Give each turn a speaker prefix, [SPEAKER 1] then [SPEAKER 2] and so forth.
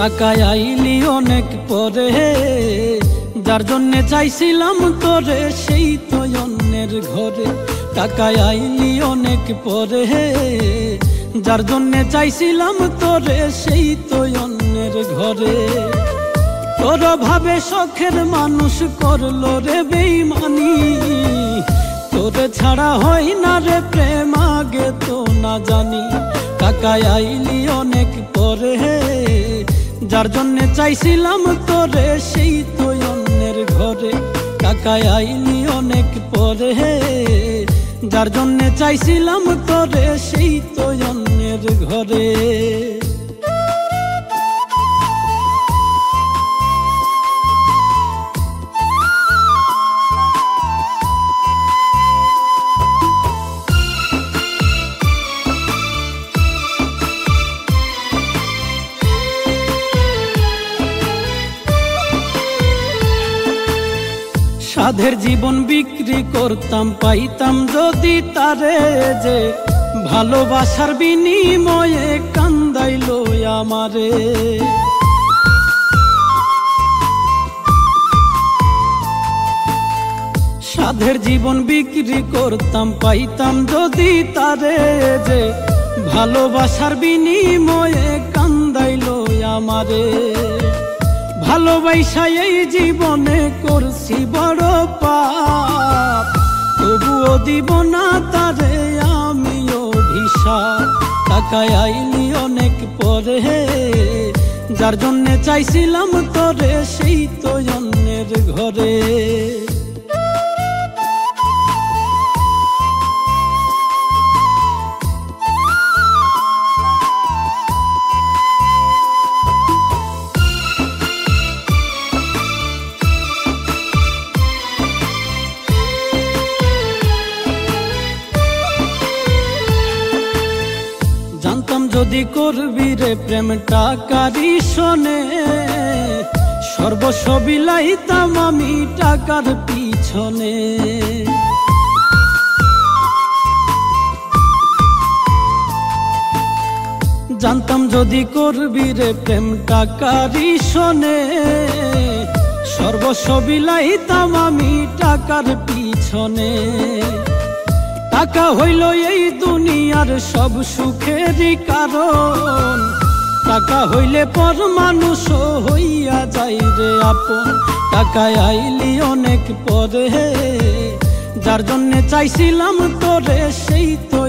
[SPEAKER 1] টাকায় আইলি অনেক পরে, যার জন্যে চাইছিলাম তোরে সেই তো অন্যের ঘরে। টাকায় আইলি অনেক পরে, যার জন্যে চাইছিলাম তোরে সেই তো অন্যের ঘরে। তোর ভাবে শখের মানুষ করলো রে বেইমানি, তোরে ছাড়া হয় না রে প্রেম আগে তো না জানি। টাকায় আইলি অনেক পরে, যার জন্যে চাইছিলাম তোরে সেই তো অন্যের ঘরে। টাকায় আইলি অনেক পরে, যার জন্যে চাইছিলাম তোরে সেই তো অন্যের ঘরে। সাধের জীবন বিক্রি করতাম, পাইতাম যদি তারে যে ভালোবাসার বিনিময়ে কান্দাইলো আমারে। সাধের জীবন বিক্রি করতাম, পাইতাম যদি তারে যে ভালোবাসার বিনিময়ে কান্দাইলো আমারে। ভালোবাসা এই জীবনে করছি বড় পাপ, তবুও দিব না তারে আমি অভিশাপ। টাকায় আইলি অনেক পরে, যার জন্যে চাইছিলাম তোরে সেই তো অন্যের ঘরে। জানতাম যদি করবি রে প্রেম টাকারই শোনে, সর্বস্ব বিলাইতাম আমি টাকার পিছনে। জানতাম যদি করবি রে প্রেম টাকারই শোনে, সর্বস্ব বিলাইতাম আমি টাকার পিছনে। টাকা হইল এই দুনিয়ার সব সুখেরই কারণ, টাকা হইলে পর মানুষ হইয়া যাই রে আপন। টাকায় আইলি অনেক পরে, যার জন্যে চাইছিলাম তোরে সেই তো